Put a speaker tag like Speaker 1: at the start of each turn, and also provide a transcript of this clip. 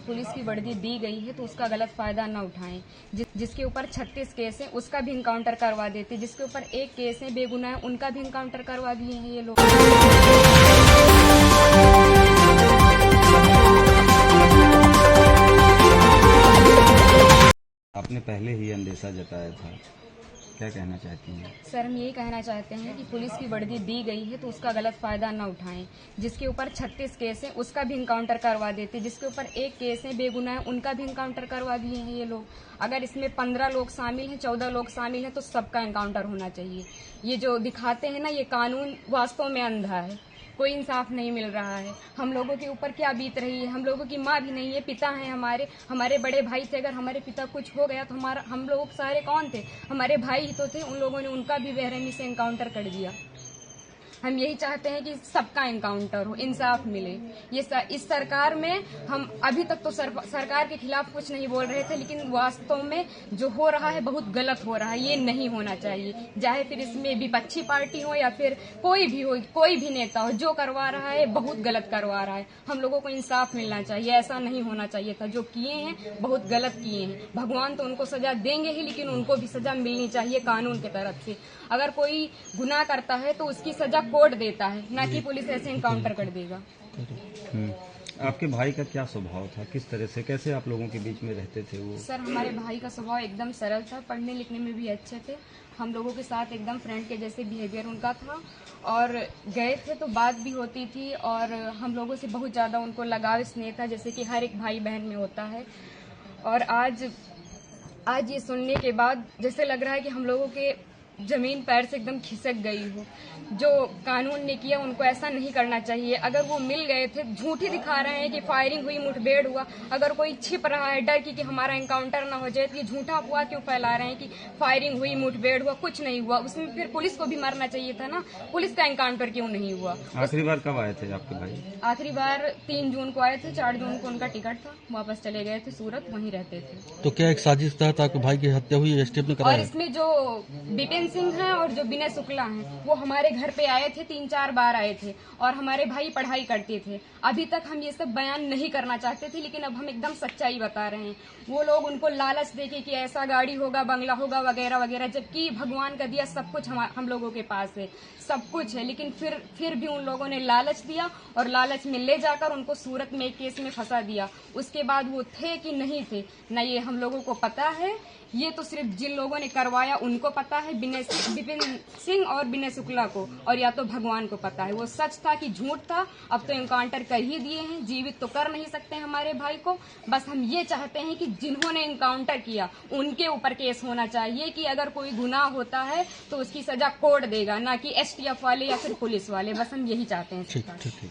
Speaker 1: Police की वर्दी दी गई है तो उसका गलत फायदा न उठाएं। जिसके ऊपर 36 केस है उसका भी इनकाउंटर करवा देते, जिसके ऊपर एक केस है बेगुनाह उनका भी इनकाउंटर करवा दिए हैं ये लोग।
Speaker 2: आपने पहले ही अंदेशा जताया था, क्या कहना चाहती हैं?
Speaker 1: सर, हम यही कहना चाहते हैं कि पुलिस की वर्दी दी गई है तो उसका गलत फायदा न उठाएं। जिसके ऊपर 36 केस है उसका भी इनकाउंटर करवा देते, जिसके ऊपर एक केस है बेगुनाह उनका भी इनकाउंटर करवा दिए हैं ये लोग। अगर इसमें 15 लोग शामिल हैं, 14 लोग शामिल हैं तो सबका इनकाउंटर होना चाहिए। ये जो दिखाते हैं ना, ये कानून वास्तव में अंधा है, कोई इंसाफ नहीं मिल रहा है। हम लोगों के ऊपर क्या बीत रही है, हम लोगों की माँ भी नहीं है, पिता हैं हमारे बड़े भाई थे। अगर हमारे पिता कुछ हो गया तो हम लोग सारे कौन थे? हमारे भाई ही तो थे। उन लोगों ने उनका भी बेरहमी से इनकाउंटर कर दिया। हम यही चाहते हैं कि सबका इनकाउंटर हो, इंसाफ मिले। इस सरकार में हम अभी तक तो सरकार के खिलाफ कुछ नहीं बोल रहे थे, लेकिन वास्तव में जो हो रहा है बहुत गलत हो रहा है। ये नहीं होना चाहिए, चाहे फिर इसमें विपक्षी पार्टी हो या फिर कोई भी नेता हो, जो करवा रहा है बहुत गलत करवा रहा है। हम लोगों को इंसाफ मिलना चाहिए, ऐसा नहीं होना चाहिए था। जो किए हैं बहुत गलत किए हैं। भगवान तो उनको सजा देंगे ही, लेकिन उनको भी सजा मिलनी चाहिए कानून की तरफ से। अगर कोई गुनाह करता है तो उसकी सजा कोर्ट देता है, ना कि पुलिस ऐसे इनकाउंटर कर देगा।
Speaker 2: आपके भाई का क्या स्वभाव था, किस तरह से, कैसे आप लोगों के बीच में रहते थे वो?
Speaker 1: सर, हमारे भाई का स्वभाव एकदम सरल था, पढ़ने लिखने में भी अच्छे थे। हम लोगों के साथ एकदम फ्रेंड के जैसे बिहेवियर उनका था, और गए थे तो बात भी होती थी, और हम लोगों से बहुत ज़्यादा उनको लगाव स्नेह था, जैसे कि हर एक भाई बहन में होता है। और आज ये सुनने के बाद जैसे लग रहा है कि हम लोगों के जमीन पैर से एकदम खिसक गई हो। जो कानून ने किया उनको ऐसा नहीं करना चाहिए। अगर वो मिल गए थे, झूठी दिखा रहे हैं कि फायरिंग हुई, मुठभेड़ हुआ। अगर कोई छिप रहा है डर की कि हमारा एनकाउंटर ना हो जाए, तो ये झूठा अफवाह क्यों फैला रहे हैं कि फायरिंग हुई, मुठभेड़ हुआ? कुछ नहीं हुआ। उसमें फिर पुलिस को भी मरना चाहिए था ना, पुलिस का एनकाउंटर क्यों नहीं हुआ?
Speaker 2: आखिरी बार कब आए थे आपके भाई?
Speaker 1: आखिरी बार 3 जून को आए थे, 4 जून को उनका टिकट था, वापस चले गए थे सूरत, वहीं रहते थे।
Speaker 3: तो क्या एक साजिश तहत आपके भाई की हत्या हुई, एसटीएफ ने कराया?
Speaker 1: और इसमें जो विपिन सिंह हैं और जो विनय शुक्ला हैं, वो हमारे घर पे आए थे, 3-4 बार आए थे, और हमारे भाई पढ़ाई करते थे। अभी तक हम ये सब बयान नहीं करना चाहते थे, लेकिन अब हम एकदम सच्चाई बता रहे हैं। वो लोग उनको लालच देके कि ऐसा गाड़ी होगा, बंगला होगा, वगैरह वगैरह, जबकि भगवान का दिया सब कुछ हम लोगों के पास है, सब कुछ है। लेकिन फिर भी उन लोगों ने लालच दिया, और लालच में ले जाकर उनको सूरत में एक केस में फंसा दिया। उसके बाद वो थे कि नहीं थे, न ये हम लोगों को पता है। ये तो सिर्फ जिन लोगों ने करवाया उनको पता है, विपिन सिंह और विनय शुक्ला को, और या तो भगवान को पता है वो सच था कि झूठ था। अब तो एनकाउंटर कर ही दिए हैं, जीवित तो कर नहीं सकते हमारे भाई को। बस हम ये चाहते हैं कि जिन्होंने एनकाउंटर किया उनके ऊपर केस होना चाहिए, कि अगर कोई गुनाह होता है तो उसकी सजा कोर्ट देगा, ना कि एसटीएफ वाले या फिर पुलिस वाले। बस हम यही चाहते हैं।
Speaker 3: ठीक।